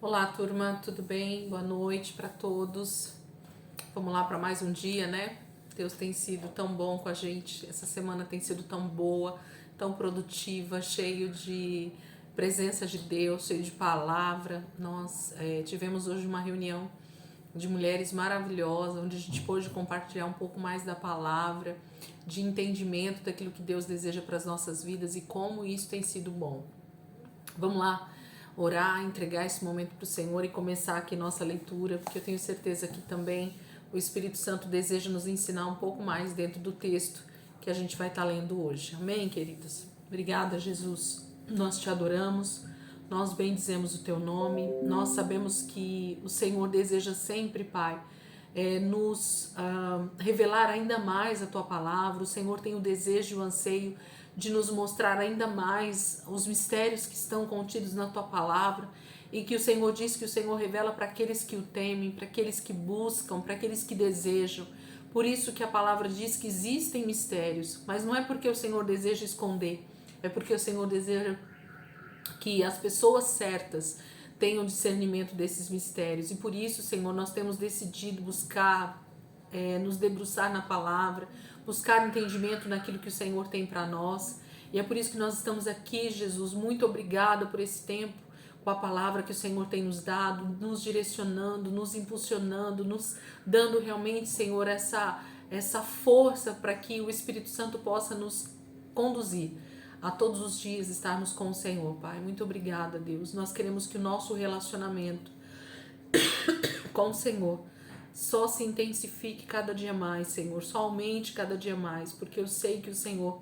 Olá, turma, tudo bem? Boa noite para todos. Vamos lá para mais um dia, né? Deus tem sido tão bom com a gente. Essa semana tem sido tão boa, tão produtiva, cheio de presença de Deus, cheio de palavra. Nós tivemos hoje uma reunião de mulheres maravilhosa, onde a gente pôde compartilhar um pouco mais da palavra, de entendimento daquilo que Deus deseja para as nossas vidas e como isso tem sido bom. Vamos lá orar, entregar esse momento para o Senhor e começar aqui nossa leitura, porque eu tenho certeza que também o Espírito Santo deseja nos ensinar um pouco mais dentro do texto que a gente vai estar lendo hoje. Amém, queridos? Obrigada, Jesus. Nós te adoramos, nós bendizemos o teu nome, nós sabemos que o Senhor deseja sempre, Pai, nos revelar ainda mais a tua palavra. O Senhor tem o desejo e o anseio de nos mostrar ainda mais os mistérios que estão contidos na tua palavra e que o Senhor diz que o Senhor revela para aqueles que o temem, para aqueles que buscam, para aqueles que desejam. Por isso que a palavra diz que existem mistérios, mas não é porque o Senhor deseja esconder, é porque o Senhor deseja que as pessoas certas tenham discernimento desses mistérios. E por isso, Senhor, nós temos decidido buscar, nos debruçar na palavra, buscar entendimento naquilo que o Senhor tem para nós. E é por isso que nós estamos aqui, Jesus. Muito obrigada por esse tempo, com a palavra que o Senhor tem nos dado, nos direcionando, nos impulsionando, nos dando realmente, Senhor, essa força para que o Espírito Santo possa nos conduzir a todos os dias estarmos com o Senhor, Pai. Muito obrigada, Deus. Nós queremos que o nosso relacionamento com o Senhor só se intensifique cada dia mais, Senhor. Só aumente cada dia mais, porque eu sei que o Senhor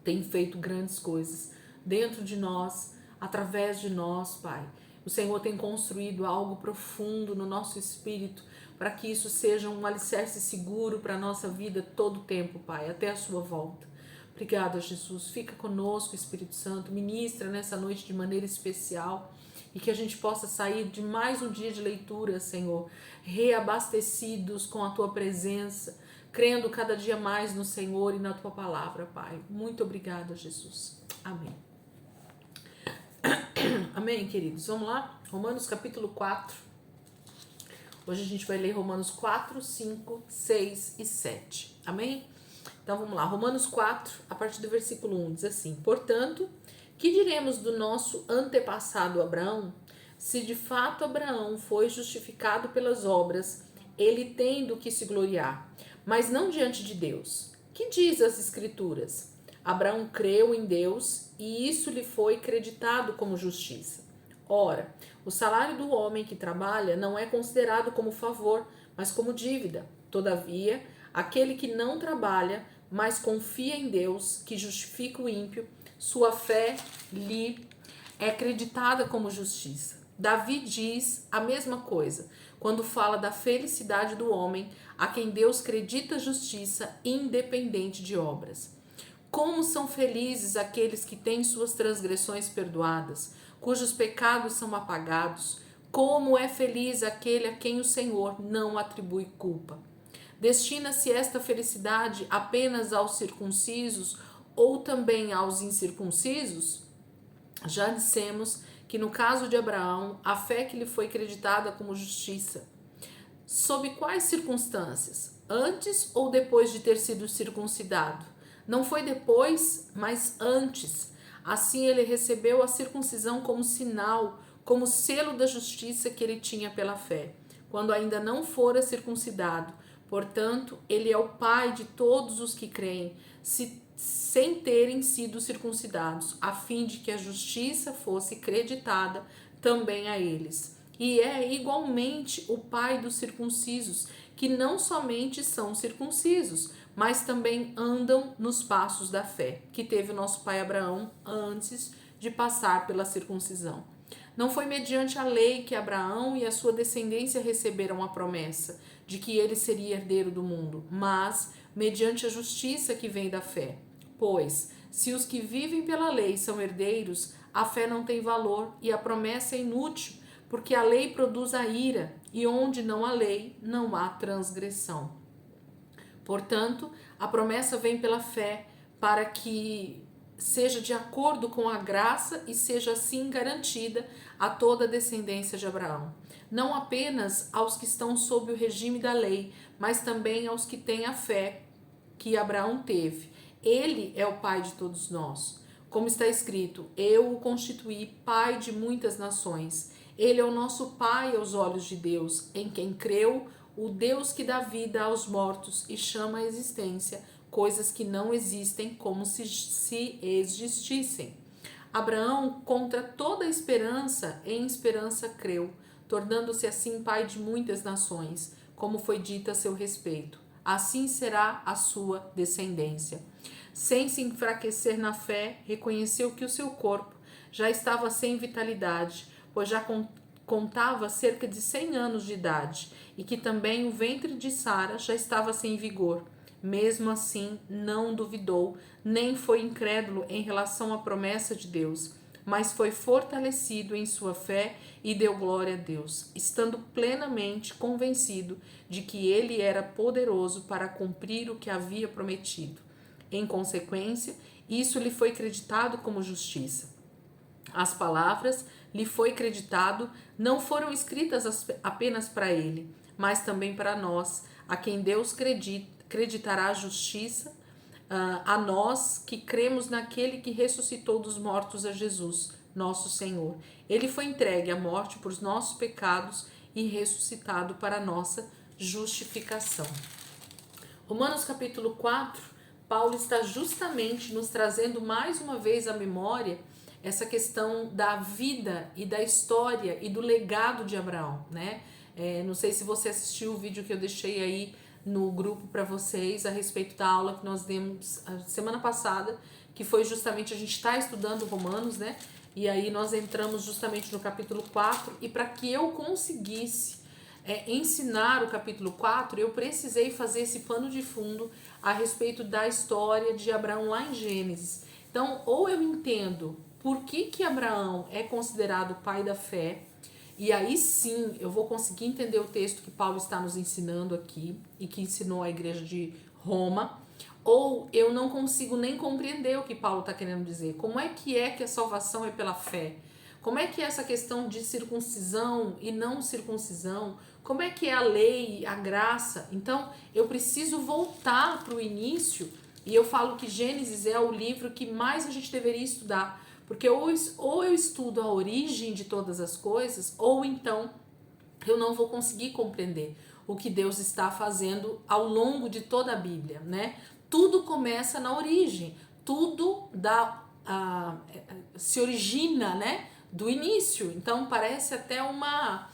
tem feito grandes coisas dentro de nós, através de nós, Pai. O Senhor tem construído algo profundo no nosso espírito para que isso seja um alicerce seguro para a nossa vida todo o tempo, Pai, até a sua volta. Obrigada, Jesus. Fica conosco, Espírito Santo. Ministra nessa noite de maneira especial e que a gente possa sair de mais um dia de leitura, Senhor, reabastecidos com a Tua presença, crendo cada dia mais no Senhor e na Tua palavra, Pai. Muito obrigada, Jesus. Amém. Amém, queridos. Vamos lá? Romanos capítulo 4. Hoje a gente vai ler Romanos 4, 5, 6 e 7. Amém? Então vamos lá, Romanos 4, a partir do versículo 1, diz assim: Portanto, que diremos do nosso antepassado Abraão? Se de fato Abraão foi justificado pelas obras, ele tem do que se gloriar, mas não diante de Deus. Que diz as Escrituras? Abraão creu em Deus e isso lhe foi creditado como justiça. Ora, o salário do homem que trabalha não é considerado como favor, mas como dívida. Todavia, aquele que não trabalha, mas confia em Deus, que justifica o ímpio, sua fé lhe é creditada como justiça. Davi diz a mesma coisa quando fala da felicidade do homem a quem Deus credita justiça independente de obras. Como são felizes aqueles que têm suas transgressões perdoadas, cujos pecados são apagados. Como é feliz aquele a quem o Senhor não atribui culpa. Destina-se esta felicidade apenas aos circuncisos ou também aos incircuncisos? Já dissemos que no caso de Abraão, a fé que lhe foi creditada como justiça. Sob quais circunstâncias? Antes ou depois de ter sido circuncidado? Não foi depois, mas antes. Assim ele recebeu a circuncisão como sinal, como selo da justiça que ele tinha pela fé, quando ainda não fora circuncidado. Portanto, ele é o pai de todos os que creem, sem terem sido circuncidados, a fim de que a justiça fosse creditada também a eles. E é igualmente o pai dos circuncisos, que não somente são circuncisos, mas também andam nos passos da fé, que teve o nosso pai Abraão antes de passar pela circuncisão. Não foi mediante a lei que Abraão e a sua descendência receberam a promessa de que ele seria herdeiro do mundo, mas mediante a justiça que vem da fé. Pois, se os que vivem pela lei são herdeiros, a fé não tem valor e a promessa é inútil, porque a lei produz a ira, e onde não há lei, não há transgressão. Portanto, a promessa vem pela fé, para que seja de acordo com a graça e seja assim garantida a toda a descendência de Abraão, não apenas aos que estão sob o regime da lei, mas também aos que têm a fé que Abraão teve. Ele é o pai de todos nós. Como está escrito, eu o constituí pai de muitas nações. Ele é o nosso pai aos olhos de Deus, em quem creu o Deus que dá vida aos mortos e chama à existência coisas que não existem como se existissem. Abraão, contra toda esperança, em esperança creu, tornando-se assim pai de muitas nações, como foi dito a seu respeito. Assim será a sua descendência. Sem se enfraquecer na fé, reconheceu que o seu corpo já estava sem vitalidade, pois já contava cerca de 100 anos de idade, e que também o ventre de Sara já estava sem vigor. Mesmo assim, não duvidou, nem foi incrédulo em relação à promessa de Deus, mas foi fortalecido em sua fé e deu glória a Deus, estando plenamente convencido de que ele era poderoso para cumprir o que havia prometido. Em consequência, isso lhe foi creditado como justiça. As palavras lhe foi creditado não foram escritas apenas para ele, mas também para nós, a quem Deus creditará a justiça, a nós que cremos naquele que ressuscitou dos mortos a Jesus, nosso Senhor. Ele foi entregue à morte por nossos pecados e ressuscitado para a nossa justificação. Romanos capítulo 4, Paulo está justamente nos trazendo mais uma vez à memória essa questão da vida e da história e do legado de Abraão, né? Não sei se você assistiu o vídeo que eu deixei aí no grupo para vocês a respeito da aula que nós demos a semana passada, que foi justamente, a gente está estudando Romanos, né? E aí nós entramos justamente no capítulo 4, e para que eu conseguisse ensinar o capítulo 4, eu precisei fazer esse pano de fundo a respeito da história de Abraão lá em Gênesis. Então, ou eu entendo por que Abraão é considerado o pai da fé, e aí sim eu vou conseguir entender o texto que Paulo está nos ensinando aqui e que ensinou a igreja de Roma, ou eu não consigo nem compreender o que Paulo está querendo dizer. Como é que a salvação é pela fé? Como é que é essa questão de circuncisão e não circuncisão? Como é que é a lei, a graça? Então, eu preciso voltar para o início, e eu falo que Gênesis é o livro que mais a gente deveria estudar, porque ou eu estudo a origem de todas as coisas, ou então eu não vou conseguir compreender o que Deus está fazendo ao longo de toda a Bíblia, né? Tudo começa na origem, tudo se origina, né, do início. Então parece até uma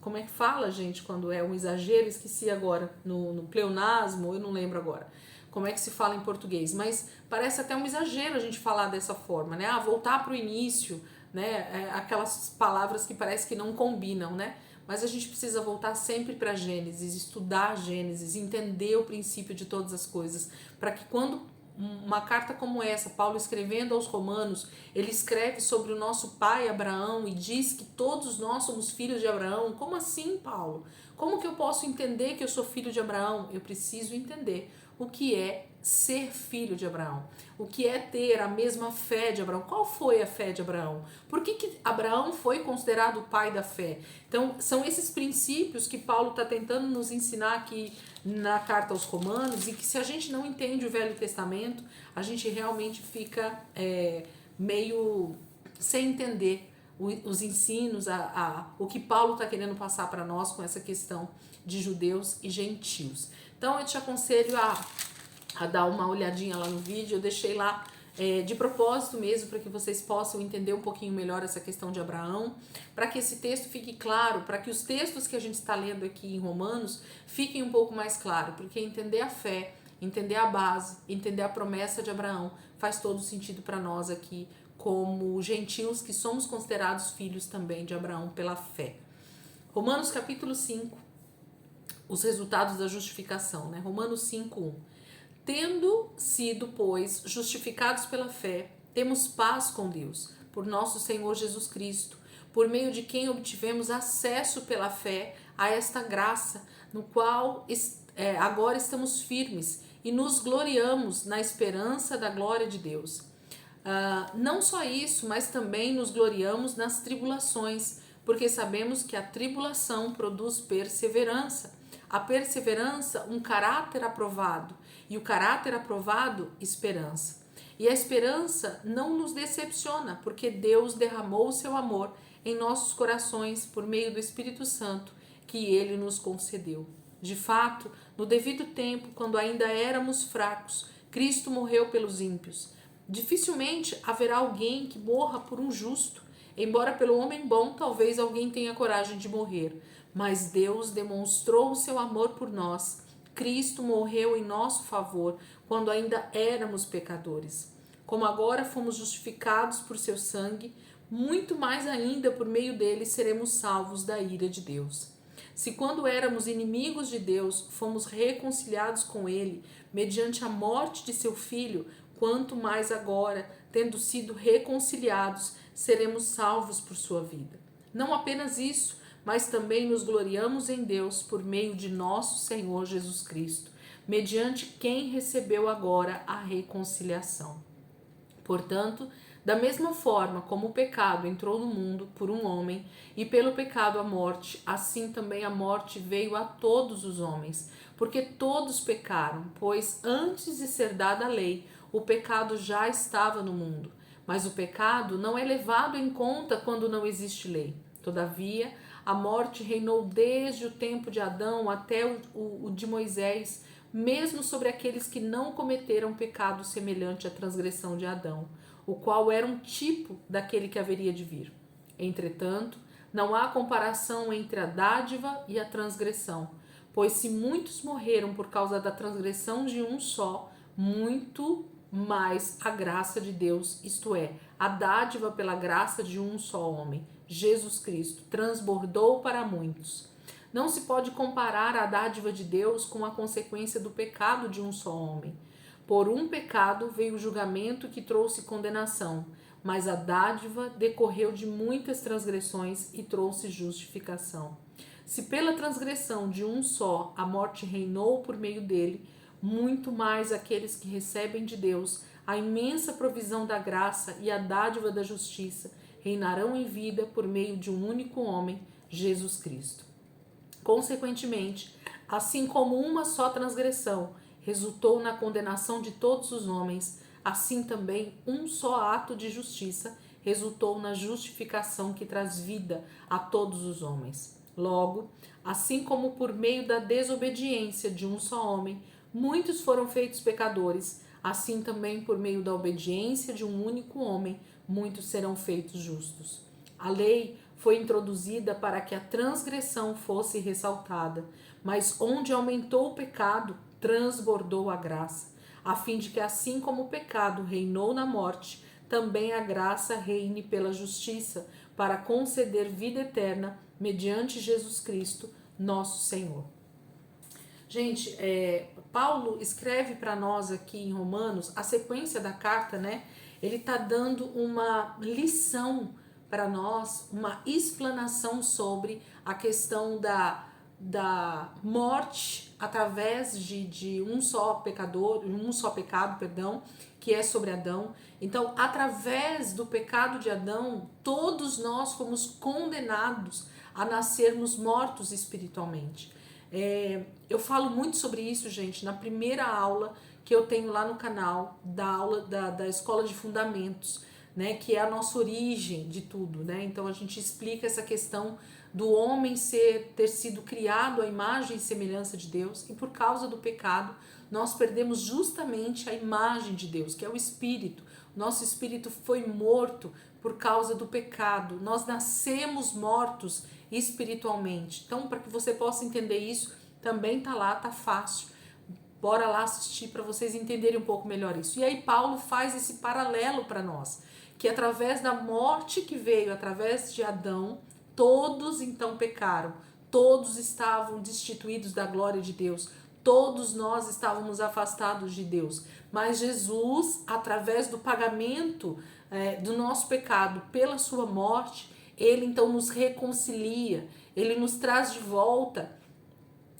como é que fala, gente, quando é um exagero, esqueci agora, no pleonasmo, eu não lembro agora como é que se fala em português, mas parece até um exagero a gente falar dessa forma, né? Voltar para o início, né? Aquelas palavras que parece que não combinam, né? Mas a gente precisa voltar sempre para Gênesis, estudar Gênesis, entender o princípio de todas as coisas, para que quando uma carta como essa, Paulo escrevendo aos Romanos, ele escreve sobre o nosso pai Abraão e diz que todos nós somos filhos de Abraão. Como assim, Paulo? Como que eu posso entender que eu sou filho de Abraão? Eu preciso entender o que é ser filho de Abraão, o que é ter a mesma fé de Abraão. Qual foi a fé de Abraão? Por que Abraão foi considerado o pai da fé? Então, são esses princípios que Paulo está tentando nos ensinar aqui na carta aos Romanos, e que se a gente não entende o Velho Testamento, a gente realmente fica meio sem entender os ensinos, o que Paulo está querendo passar para nós com essa questão de judeus e gentios. Então eu te aconselho a dar uma olhadinha lá no vídeo, eu deixei lá de propósito mesmo, para que vocês possam entender um pouquinho melhor essa questão de Abraão, para que esse texto fique claro, para que os textos que a gente está lendo aqui em Romanos fiquem um pouco mais claros, porque entender a fé, entender a base, entender a promessa de Abraão faz todo sentido para nós aqui, como gentios que somos considerados filhos também de Abraão pela fé. Romanos capítulo 5, os resultados da justificação, né? Romanos 5:1. Tendo sido, pois, justificados pela fé, temos paz com Deus, por nosso Senhor Jesus Cristo, por meio de quem obtivemos acesso pela fé a esta graça, no qual agora estamos firmes e nos gloriamos na esperança da glória de Deus. Não só isso, mas também nos gloriamos nas tribulações, porque sabemos que a tribulação produz perseverança. A perseverança, um caráter aprovado, e o caráter aprovado, esperança. E a esperança não nos decepciona, porque Deus derramou o seu amor em nossos corações por meio do Espírito Santo que ele nos concedeu. De fato, no devido tempo, quando ainda éramos fracos, Cristo morreu pelos ímpios. Dificilmente haverá alguém que morra por um justo, embora pelo homem bom talvez alguém tenha coragem de morrer. Mas Deus demonstrou o seu amor por nós. Cristo morreu em nosso favor quando ainda éramos pecadores. Como agora fomos justificados por seu sangue, muito mais ainda por meio dele seremos salvos da ira de Deus. Se quando éramos inimigos de Deus, fomos reconciliados com ele mediante a morte de seu filho, quanto mais agora, tendo sido reconciliados, seremos salvos por sua vida. Não apenas isso, mas também nos gloriamos em Deus por meio de nosso Senhor Jesus Cristo, mediante quem recebeu agora a reconciliação. Portanto, da mesma forma como o pecado entrou no mundo por um homem, e pelo pecado a morte, assim também a morte veio a todos os homens, porque todos pecaram, pois antes de ser dada a lei, o pecado já estava no mundo. Mas o pecado não é levado em conta quando não existe lei. Todavia, a morte reinou desde o tempo de Adão até o de Moisés, mesmo sobre aqueles que não cometeram pecado semelhante à transgressão de Adão, o qual era um tipo daquele que haveria de vir. Entretanto, não há comparação entre a dádiva e a transgressão, pois se muitos morreram por causa da transgressão de um só, muito mais a graça de Deus, isto é, a dádiva pela graça de um só homem, Jesus Cristo, transbordou para muitos. Não se pode comparar a dádiva de Deus com a consequência do pecado de um só homem. Por um pecado veio o julgamento que trouxe condenação, mas a dádiva decorreu de muitas transgressões e trouxe justificação. Se pela transgressão de um só a morte reinou por meio dele, muito mais aqueles que recebem de Deus a imensa provisão da graça e a dádiva da justiça reinarão em vida por meio de um único homem, Jesus Cristo. Consequentemente, assim como uma só transgressão resultou na condenação de todos os homens, assim também um só ato de justiça resultou na justificação que traz vida a todos os homens. Logo, assim como por meio da desobediência de um só homem, muitos foram feitos pecadores, assim também por meio da obediência de um único homem, muitos serão feitos justos. A lei foi introduzida para que a transgressão fosse ressaltada, mas onde aumentou o pecado, transbordou a graça, a fim de que assim como o pecado reinou na morte, também a graça reine pela justiça, para conceder vida eterna mediante Jesus Cristo, nosso Senhor. Gente, Paulo escreve para nós aqui em Romanos, a sequência da carta, né? Ele está dando uma lição para nós, uma explanação sobre a questão da morte através de um só pecador, um só pecado, perdão, que é sobre Adão. Então, através do pecado de Adão, todos nós fomos condenados a nascermos mortos espiritualmente. Eu falo muito sobre isso, gente, na primeira aula que eu tenho lá no canal, da aula da Escola de Fundamentos, né, que é a nossa origem de tudo, né? Então a gente explica essa questão do homem ter sido criado à imagem e semelhança de Deus, e por causa do pecado nós perdemos justamente a imagem de Deus, que é o espírito. Nosso espírito foi morto por causa do pecado. Nós nascemos mortos espiritualmente. Então, para que você possa entender isso, também tá lá, tá fácil. Bora lá assistir para vocês entenderem um pouco melhor isso. E aí Paulo faz esse paralelo para nós, que através da morte que veio através de Adão, todos então pecaram, todos estavam destituídos da glória de Deus, todos nós estávamos afastados de Deus, mas Jesus, através do pagamento do nosso pecado pela sua morte, ele então nos reconcilia, ele nos traz de volta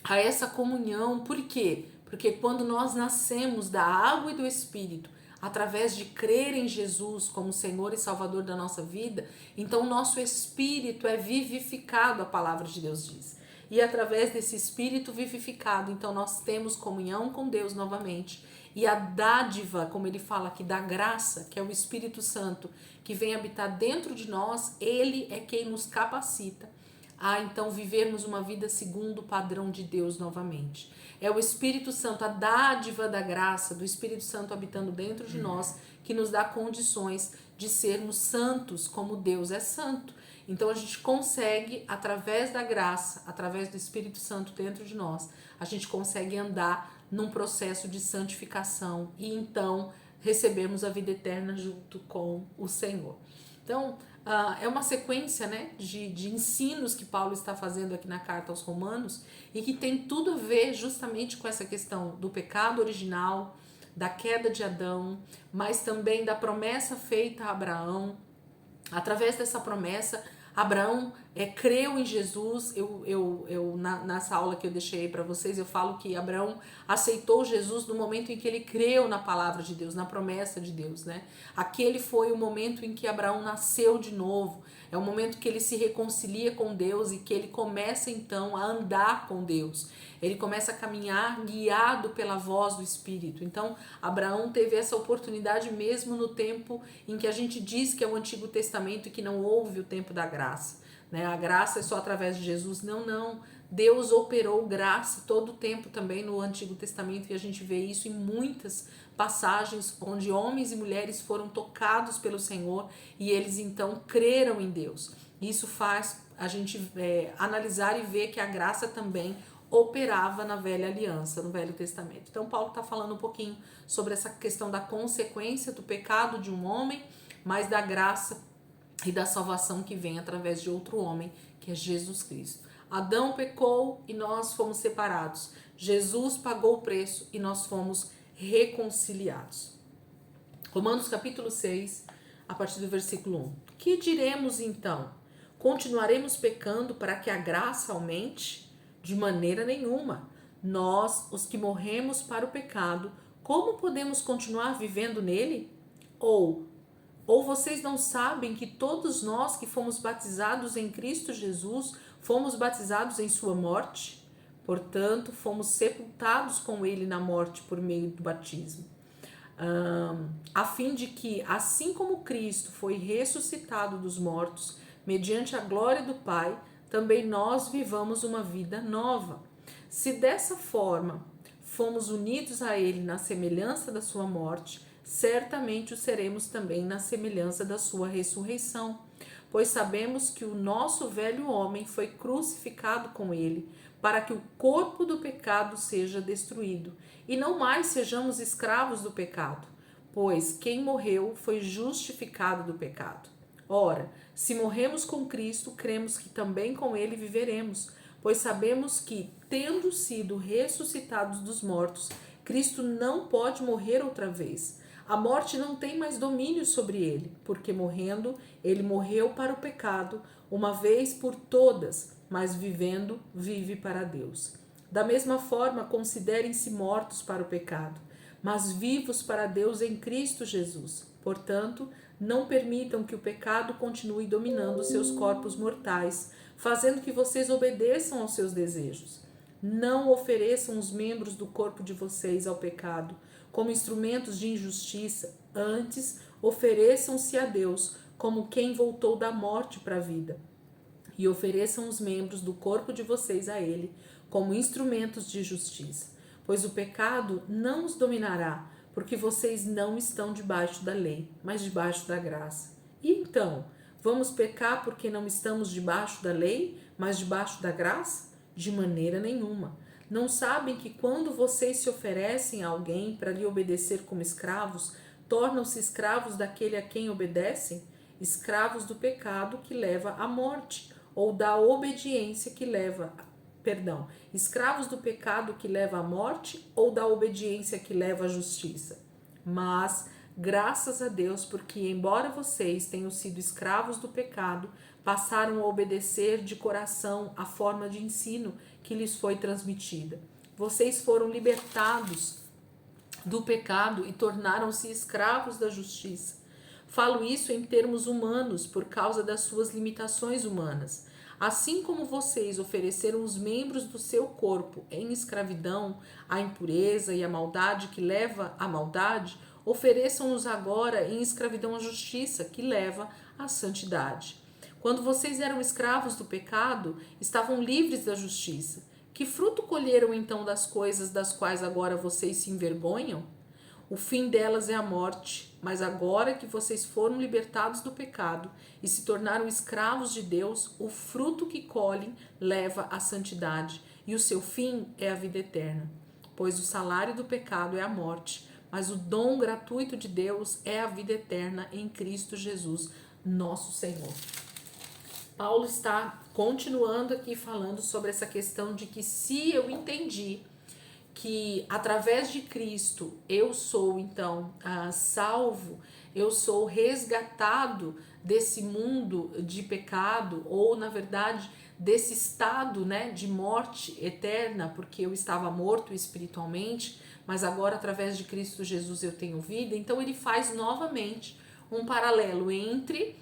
a essa comunhão. Por quê? Porque quando nós nascemos da água e do Espírito, através de crer em Jesus como Senhor e Salvador da nossa vida, então o nosso espírito é vivificado, a palavra de Deus diz. E através desse espírito vivificado, então nós temos comunhão com Deus novamente. E a dádiva, como ele fala aqui, da graça, que é o Espírito Santo, que vem habitar dentro de nós, ele é quem nos capacita a então vivermos uma vida segundo o padrão de Deus novamente. É o Espírito Santo, a dádiva da graça, do Espírito Santo habitando dentro de nós, que nos dá condições de sermos santos como Deus é santo. Então a gente consegue, através da graça, através do Espírito Santo dentro de nós, a gente consegue andar num processo de santificação e então recebemos a vida eterna junto com o Senhor. Então, é uma sequência, né, de ensinos que Paulo está fazendo aqui na carta aos Romanos e que tem tudo a ver justamente com essa questão do pecado original, da queda de Adão, mas também da promessa feita a Abraão. Através dessa promessa, Abraão creu em Jesus. Nessa aula que eu deixei aí para vocês, eu falo que Abraão aceitou Jesus no momento em que ele creu na palavra de Deus, na promessa de Deus, né? Aquele foi o momento em que Abraão nasceu de novo. É o momento que ele se reconcilia com Deus e que ele começa então a andar com Deus. Ele começa a caminhar guiado pela voz do Espírito. Então, Abraão teve essa oportunidade mesmo no tempo em que a gente diz que é o Antigo Testamento e que não houve o tempo da graça, né? A graça é só através de Jesus. Não. Deus operou graça todo o tempo também no Antigo Testamento e a gente vê isso em muitas passagens onde homens e mulheres foram tocados pelo Senhor e eles então creram em Deus. Isso faz a gente analisar e ver que a graça também operava na velha aliança, no Velho Testamento. Então Paulo está falando um pouquinho sobre essa questão da consequência do pecado de um homem, mas da graça e da salvação que vem através de outro homem, que é Jesus Cristo. Adão pecou e nós fomos separados. Jesus pagou o preço e nós fomos reconciliados. Romanos capítulo 6, a partir do versículo 1. Que diremos então? Continuaremos pecando para que a graça aumente? De maneira nenhuma. Nós, os que morremos para o pecado, como podemos continuar vivendo nele? Ou vocês não sabem que todos nós que fomos batizados em Cristo Jesus, fomos batizados em sua morte? Portanto, fomos sepultados com ele na morte por meio do batismo. A fim de que, assim como Cristo foi ressuscitado dos mortos, mediante a glória do Pai, também nós vivamos uma vida nova. Se dessa forma fomos unidos a ele na semelhança da sua morte, certamente o seremos também na semelhança da sua ressurreição. Pois sabemos que o nosso velho homem foi crucificado com ele, para que o corpo do pecado seja destruído, e não mais sejamos escravos do pecado, pois quem morreu foi justificado do pecado. Ora, se morremos com Cristo, cremos que também com ele viveremos, pois sabemos que, tendo sido ressuscitados dos mortos, Cristo não pode morrer outra vez. A morte não tem mais domínio sobre ele, porque morrendo, ele morreu para o pecado, uma vez por todas, mas vivendo, vive para Deus. Da mesma forma, considerem-se mortos para o pecado, mas vivos para Deus em Cristo Jesus. Portanto, não permitam que o pecado continue dominando seus corpos mortais, fazendo que vocês obedeçam aos seus desejos. Não ofereçam os membros do corpo de vocês ao pecado como instrumentos de injustiça, antes ofereçam-se a Deus como quem voltou da morte para a vida, e ofereçam os membros do corpo de vocês a ele como instrumentos de justiça, pois o pecado não os dominará, porque vocês não estão debaixo da lei, mas debaixo da graça. E então, vamos pecar porque não estamos debaixo da lei, mas debaixo da graça? De maneira nenhuma. Não sabem que quando vocês se oferecem a alguém para lhe obedecer como escravos, tornam-se escravos daquele a quem obedecem? Escravos do pecado que leva à morte, ou da obediência que leva, escravos do pecado que leva à morte, ou da obediência que leva à justiça. Mas, graças a Deus, porque embora vocês tenham sido escravos do pecado, passaram a obedecer de coração a forma de ensino que lhes foi transmitida. Vocês foram libertados do pecado e tornaram-se escravos da justiça. Falo isso em termos humanos, por causa das suas limitações humanas. Assim como vocês ofereceram os membros do seu corpo em escravidão à impureza e à maldade que leva à maldade, ofereçam-nos agora em escravidão à justiça que leva à santidade. Quando vocês eram escravos do pecado, estavam livres da justiça. Que fruto colheram então das coisas das quais agora vocês se envergonham? O fim delas é a morte, mas agora que vocês foram libertados do pecado e se tornaram escravos de Deus, o fruto que colhem leva à santidade e o seu fim é a vida eterna. Pois o salário do pecado é a morte, mas o dom gratuito de Deus é a vida eterna em Cristo Jesus, nosso Senhor. Paulo está continuando aqui falando sobre essa questão de que se eu entendi que através de Cristo eu sou então salvo, eu sou resgatado desse mundo de pecado, ou na verdade desse estado, né, de morte eterna, porque eu estava morto espiritualmente, mas agora através de Cristo Jesus eu tenho vida. Então ele faz novamente um paralelo entre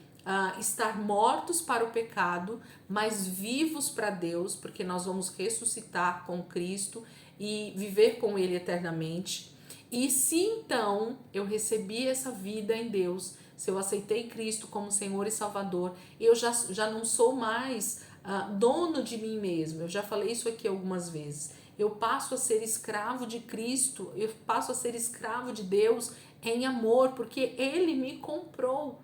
estar mortos para o pecado, mas vivos para Deus, porque nós vamos ressuscitar com Cristo e viver com Ele eternamente. E se então eu recebi essa vida em Deus, se eu aceitei Cristo como Senhor e Salvador, eu já não sou mais dono de mim mesmo. Eu já falei isso aqui algumas vezes. Eu passo a ser escravo de Cristo, eu passo a ser escravo de Deus em amor, porque Ele me comprou.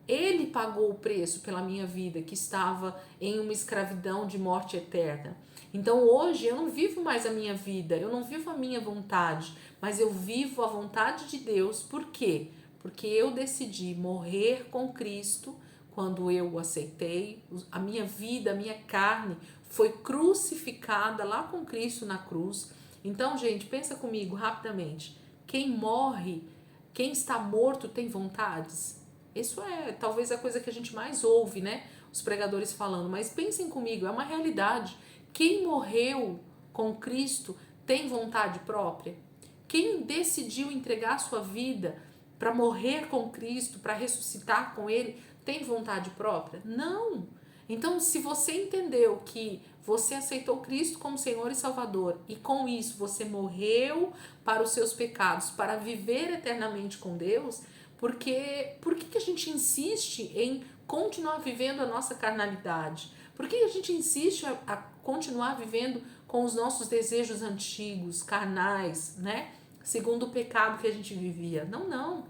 Ele pagou o preço pela minha vida, que estava em uma escravidão de morte eterna. Então hoje eu não vivo mais a minha vida, eu não vivo a minha vontade, mas eu vivo a vontade de Deus. Por quê? Porque eu decidi morrer com Cristo quando eu o aceitei. A minha vida, a minha carne foi crucificada lá com Cristo na cruz. Então, gente, pensa comigo rapidamente. Quem morre, quem está morto tem vontades? Isso é talvez a coisa que a gente mais ouve, né? Os pregadores falando, mas pensem comigo, é uma realidade. Quem morreu com Cristo tem vontade própria? Quem decidiu entregar sua vida para morrer com Cristo, para ressuscitar com Ele, tem vontade própria? Não! Então, se você entendeu que você aceitou Cristo como Senhor e Salvador e com isso você morreu para os seus pecados, para viver eternamente com Deus, por que a gente insiste em continuar vivendo a nossa carnalidade? Por que a gente insiste a continuar vivendo com os nossos desejos antigos, carnais, né? Segundo o pecado que a gente vivia. Não.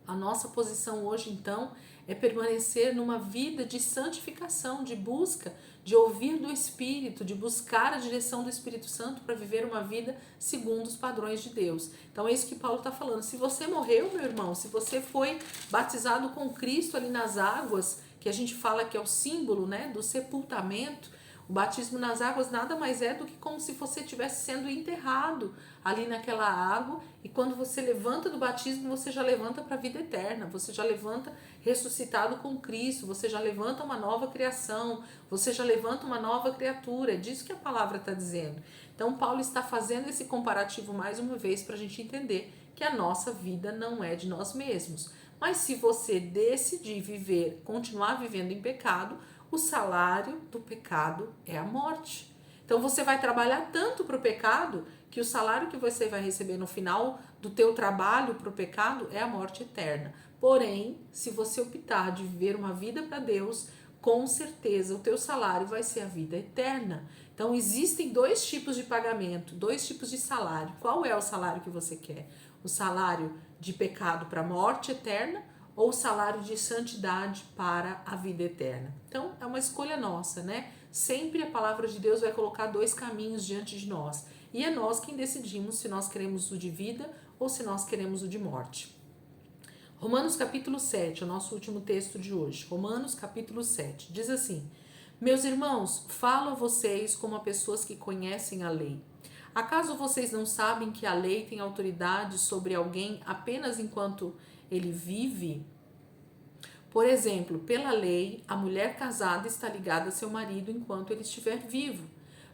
A nossa posição hoje, então, é permanecer numa vida de santificação, de busca, de ouvir do Espírito, de buscar a direção do Espírito Santo para viver uma vida segundo os padrões de Deus. Então é isso que Paulo está falando. Se você morreu, meu irmão, se você foi batizado com Cristo ali nas águas, que a gente fala que é o símbolo, né, do sepultamento, o batismo nas águas nada mais é do que como se você estivesse sendo enterrado ali naquela água, e quando você levanta do batismo, você já levanta para a vida eterna, você já levanta ressuscitado com Cristo, você já levanta uma nova criação, você já levanta uma nova criatura. É disso que a palavra está dizendo. Então Paulo está fazendo esse comparativo mais uma vez para a gente entender que a nossa vida não é de nós mesmos. Mas se você decidir viver, continuar vivendo em pecado, o salário do pecado é a morte. Então você vai trabalhar tanto para o pecado que o salário que você vai receber no final do teu trabalho para o pecado é a morte eterna. Porém, se você optar de viver uma vida para Deus, com certeza o teu salário vai ser a vida eterna. Então existem dois tipos de pagamento, dois tipos de salário. Qual é o salário que você quer? O salário de pecado para a morte eterna ou o salário de santidade para a vida eterna? Então é uma escolha nossa, né? Sempre a palavra de Deus vai colocar dois caminhos diante de nós. E é nós quem decidimos se nós queremos o de vida ou se nós queremos o de morte. Romanos capítulo 7, é o nosso último texto de hoje. Romanos capítulo 7, diz assim: Meus irmãos, falo a vocês como a pessoas que conhecem a lei. Acaso vocês não sabem que a lei tem autoridade sobre alguém apenas enquanto ele vive? Por exemplo, pela lei, a mulher casada está ligada a seu marido enquanto ele estiver vivo.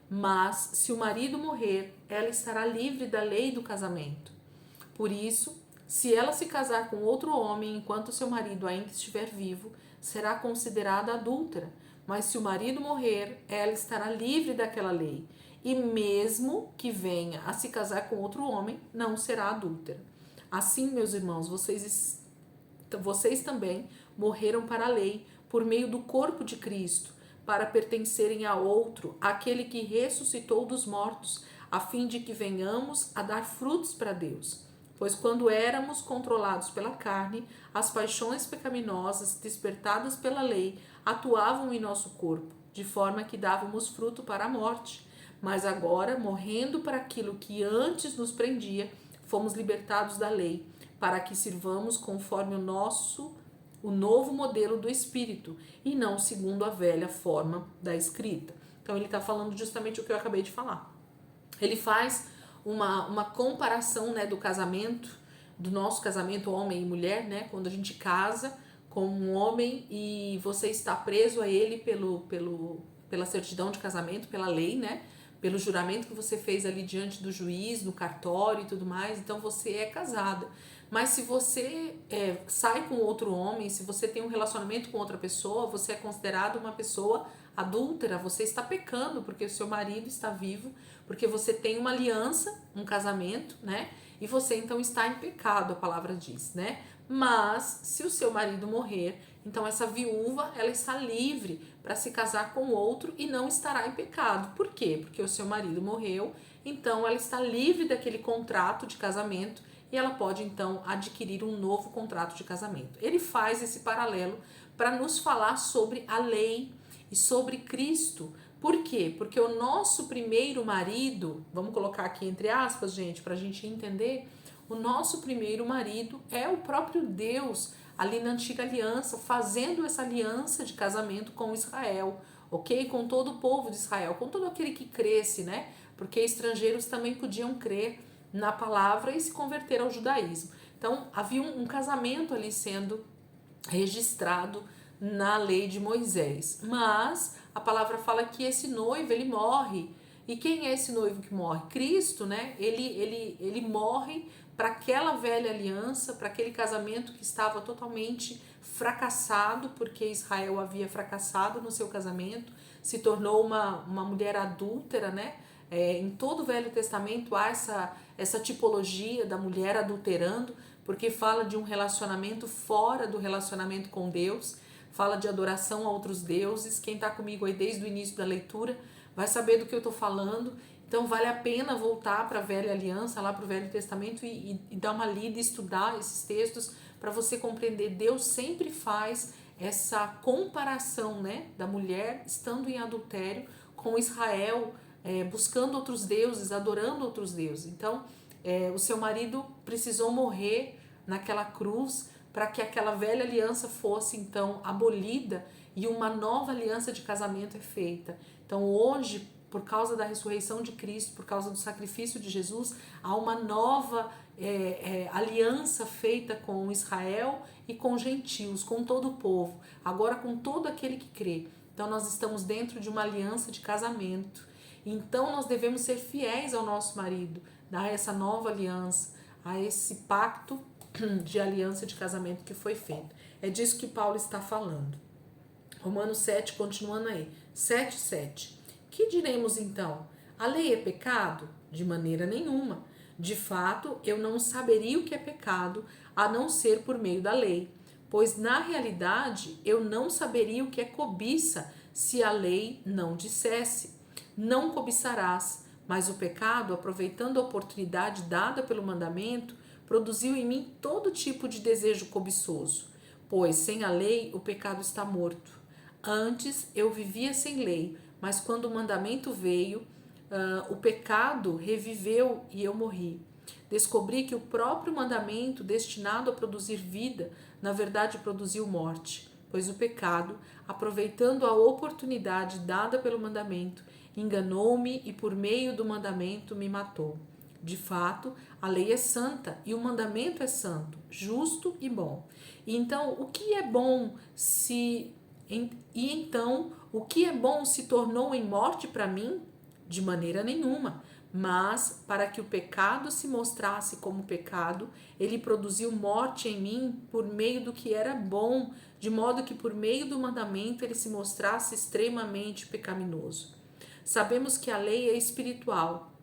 Mas, se o marido morrer, ela estará livre da lei do casamento. Por isso, se ela se casar com outro homem enquanto seu marido ainda estiver vivo, será considerada adúltera. Mas se o marido morrer, ela estará livre daquela lei. E mesmo que venha a se casar com outro homem, não será adúltera. Assim, meus irmãos, vocês também morreram para a lei por meio do corpo de Cristo, para pertencerem a outro, aquele que ressuscitou dos mortos, a fim de que venhamos a dar frutos para Deus. Pois quando éramos controlados pela carne, as paixões pecaminosas despertadas pela lei atuavam em nosso corpo, de forma que dávamos fruto para a morte. Mas agora, morrendo para aquilo que antes nos prendia, fomos libertados da lei, para que sirvamos conforme o novo modelo do Espírito, e não segundo a velha forma da escrita. Então ele está falando justamente o que eu acabei de falar. Ele faz uma comparação, né, do casamento, do nosso casamento homem e mulher, né, quando a gente casa com um homem e você está preso a ele pela certidão de casamento, pela lei, né, pelo juramento que você fez ali diante do juiz, no cartório e tudo mais, então você é casada. Mas se você sai com outro homem, se você tem um relacionamento com outra pessoa, você é considerado uma pessoa adúltera, você está pecando porque o seu marido está vivo, porque você tem uma aliança, um casamento, né? E você então está em pecado, a palavra diz, né? Mas se o seu marido morrer, então essa viúva, ela está livre para se casar com outro e não estará em pecado. Por quê? Porque o seu marido morreu, então ela está livre daquele contrato de casamento e ela pode então adquirir um novo contrato de casamento. Ele faz esse paralelo para nos falar sobre a lei e sobre Cristo. Por quê? Porque o nosso primeiro marido, vamos colocar aqui entre aspas, gente, para a gente entender, o nosso primeiro marido é o próprio Deus, ali na antiga aliança, fazendo essa aliança de casamento com Israel, ok? Com todo o povo de Israel, com todo aquele que cresce, né? Porque estrangeiros também podiam crer na palavra e se converter ao judaísmo. Então, havia um casamento ali sendo registrado na lei de Moisés. Mas a palavra fala que esse noivo, ele morre. E quem é esse noivo que morre? Cristo, né? Ele morre para aquela velha aliança, para aquele casamento que estava totalmente fracassado, porque Israel havia fracassado no seu casamento, se tornou uma mulher adúltera, né? Em todo o Velho Testamento há essa tipologia da mulher adulterando, porque fala de um relacionamento fora do relacionamento com Deus, fala de adoração a outros deuses. Quem está comigo aí desde o início da leitura vai saber do que eu estou falando. Então vale a pena voltar para a Velha Aliança, lá para o Velho Testamento e dar uma lida e estudar esses textos para você compreender. Deus sempre faz essa comparação, né, da mulher estando em adultério com Israel, buscando outros deuses, adorando outros deuses. Então o seu marido precisou morrer naquela cruz para que aquela velha aliança fosse então abolida e uma nova aliança de casamento é feita. Então hoje, por causa da ressurreição de Cristo, por causa do sacrifício de Jesus, há uma nova aliança feita com Israel e com gentios, com todo o povo, agora com todo aquele que crê. Então nós estamos dentro de uma aliança de casamento. Então nós devemos ser fiéis ao nosso marido, a essa nova aliança, a esse pacto de aliança de casamento que foi feito. É disso que Paulo está falando. Romanos 7, continuando aí. 7:7. Que diremos então? A lei é pecado? De maneira nenhuma. De fato, eu não saberia o que é pecado, a não ser por meio da lei. Pois, na realidade, eu não saberia o que é cobiça, se a lei não dissesse: não cobiçarás. Mas o pecado, aproveitando a oportunidade dada pelo mandamento, produziu em mim todo tipo de desejo cobiçoso. Pois, sem a lei, o pecado está morto. Antes, eu vivia sem lei, mas quando o mandamento veio, o pecado reviveu e eu morri. Descobri que o próprio mandamento, destinado a produzir vida, na verdade produziu morte, pois o pecado, aproveitando a oportunidade dada pelo mandamento, enganou-me e por meio do mandamento me matou. De fato, a lei é santa e o mandamento é santo, justo e bom. E então, o que é bom se tornou em morte para mim? De maneira nenhuma, Mas, para que o pecado se mostrasse como pecado, ele produziu morte em mim por meio do que era bom, de modo que por meio do mandamento ele se mostrasse extremamente pecaminoso. Sabemos que a lei é espiritual.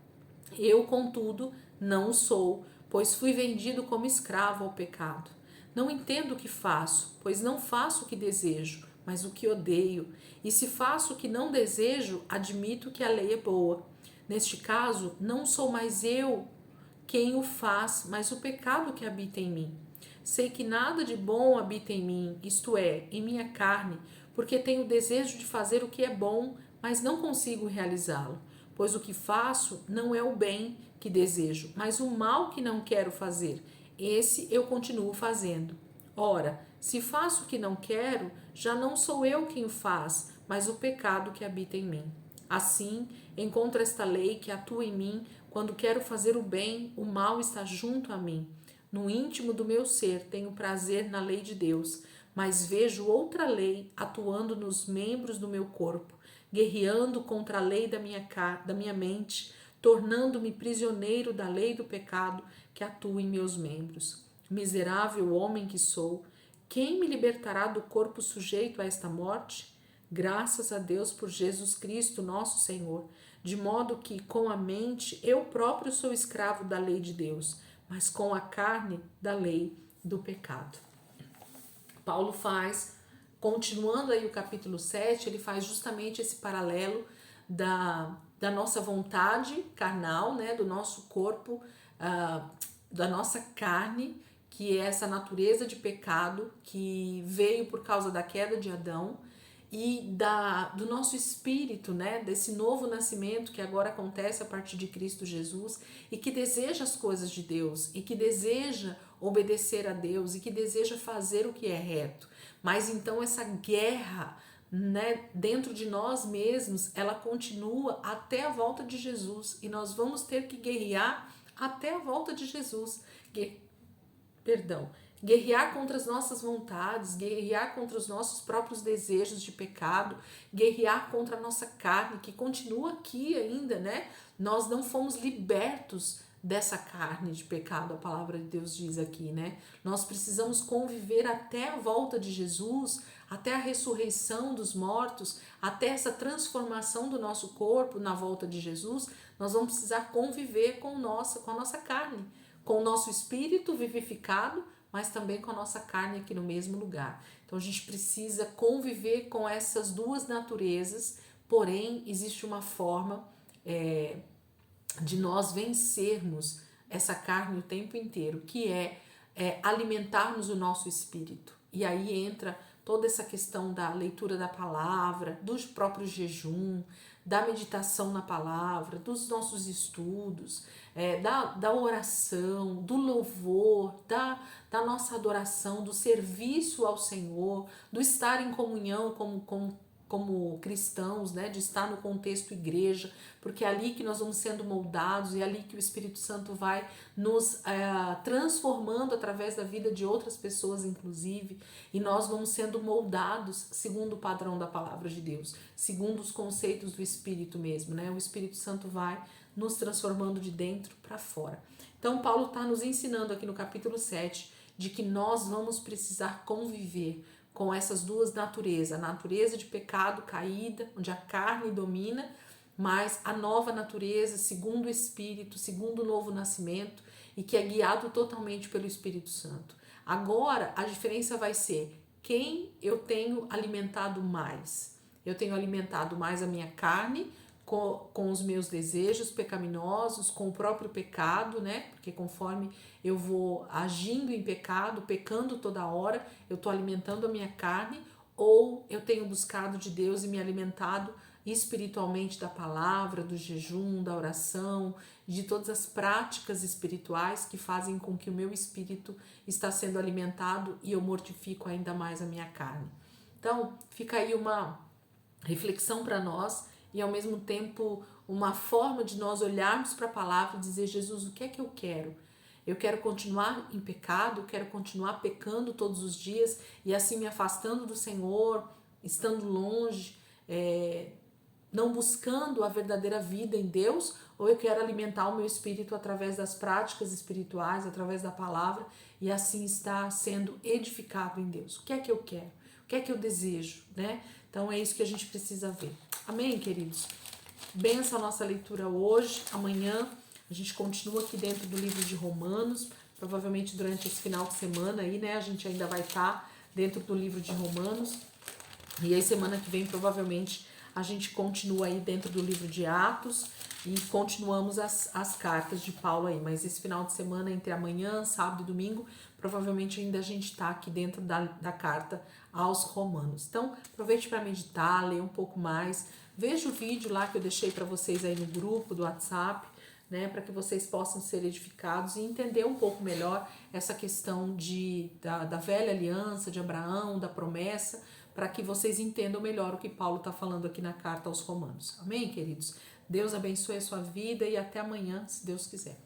Eu, contudo, não o sou, pois fui vendido como escravo ao pecado. Não entendo o que faço, pois não faço o que desejo, mas o que odeio. E se faço o que não desejo, admito que a lei é boa. Neste caso, não sou mais eu quem o faz, mas o pecado que habita em mim. Sei que nada de bom habita em mim, isto é, em minha carne, porque tenho desejo de fazer o que é bom, mas não consigo realizá-lo. Pois o que faço não é o bem que desejo, mas o mal que não quero fazer. Esse eu continuo fazendo. Ora, se faço o que não quero, já não sou eu quem o faz, mas o pecado que habita em mim. Assim, encontro esta lei que atua em mim. Quando quero fazer o bem, o mal está junto a mim. No íntimo do meu ser tenho prazer na lei de Deus, mas vejo outra lei atuando nos membros do meu corpo, guerreando contra a lei da minha mente, tornando-me prisioneiro da lei do pecado que atua em meus membros. Miserável homem que sou, quem me libertará do corpo sujeito a esta morte? Graças a Deus por Jesus Cristo, nosso Senhor, de modo que com a mente eu próprio sou escravo da lei de Deus, mas com a carne da lei do pecado. Paulo faz, continuando aí o capítulo 7, ele faz justamente esse paralelo da nossa vontade carnal, né, do nosso corpo, da nossa carne, que é essa natureza de pecado que veio por causa da queda de Adão, e do nosso espírito, né, desse novo nascimento que agora acontece a partir de Cristo Jesus e que deseja as coisas de Deus e que deseja obedecer a Deus e que deseja fazer o que é reto. Mas então essa guerra, né, dentro de nós mesmos, ela continua até a volta de Jesus e nós vamos ter que guerrear até a volta de Jesus. Guerrear contra as nossas vontades, guerrear contra os nossos próprios desejos de pecado, guerrear contra a nossa carne, que continua aqui ainda, né? Nós não fomos libertos dessa carne de pecado, a palavra de Deus diz aqui, né? Nós precisamos conviver até a volta de Jesus, até a ressurreição dos mortos, até essa transformação do nosso corpo na volta de Jesus, nós vamos precisar conviver com a nossa carne, com o nosso espírito vivificado, mas também com a nossa carne aqui no mesmo lugar. Então a gente precisa conviver com essas duas naturezas, porém existe uma forma de nós vencermos essa carne o tempo inteiro, que é alimentarmos o nosso espírito. E aí entra toda essa questão da leitura da palavra, do próprio jejum, da meditação na palavra, dos nossos estudos, da oração, do louvor, da nossa adoração, do serviço ao Senhor, do estar em comunhão como cristãos, né, de estar no contexto igreja, porque é ali que nós vamos sendo moldados e é ali que o Espírito Santo vai nos transformando através da vida de outras pessoas, inclusive, e nós vamos sendo moldados segundo o padrão da palavra de Deus, segundo os conceitos do Espírito mesmo, né? O Espírito Santo vai nos transformando de dentro para fora. Então, Paulo está nos ensinando aqui no capítulo 7 de que nós vamos precisar conviver com essas duas naturezas, a natureza de pecado caída, onde a carne domina, mas a nova natureza, segundo o Espírito, segundo o novo nascimento, e que é guiado totalmente pelo Espírito Santo. Agora, a diferença vai ser quem eu tenho alimentado mais. Eu tenho alimentado mais a minha carne, com os meus desejos pecaminosos, com o próprio pecado, né? Porque conforme eu vou agindo em pecado, pecando toda hora, eu estou alimentando a minha carne, ou eu tenho buscado de Deus e me alimentado espiritualmente da palavra, do jejum, da oração, de todas as práticas espirituais que fazem com que o meu espírito está sendo alimentado e eu mortifico ainda mais a minha carne. Então, fica aí uma reflexão para nós e ao mesmo tempo uma forma de nós olharmos para a palavra e dizer: Jesus, o que é que eu quero? Eu quero continuar em pecado, eu quero continuar pecando todos os dias e assim me afastando do Senhor, estando longe, não buscando a verdadeira vida em Deus, ou eu quero alimentar o meu espírito através das práticas espirituais, através da palavra, e assim estar sendo edificado em Deus. O que é que eu quero? O que é que eu desejo, né? Então é isso que a gente precisa ver. Amém, queridos? Benção a nossa leitura hoje. Amanhã a gente continua aqui dentro do livro de Romanos. Provavelmente durante esse final de semana aí, né? A gente ainda vai estar dentro do livro de Romanos. E aí semana que vem provavelmente a gente continua aí dentro do livro de Atos e continuamos as cartas de Paulo aí. Mas esse final de semana, entre amanhã, sábado e domingo, provavelmente ainda a gente está aqui dentro da carta aos Romanos. Então, aproveite para meditar, ler um pouco mais. Veja o vídeo lá que eu deixei para vocês aí no grupo do WhatsApp, né, para que vocês possam ser edificados e entender um pouco melhor essa questão da velha aliança, de Abraão, da promessa, para que vocês entendam melhor o que Paulo está falando aqui na carta aos Romanos. Amém, queridos? Deus abençoe a sua vida e até amanhã, se Deus quiser.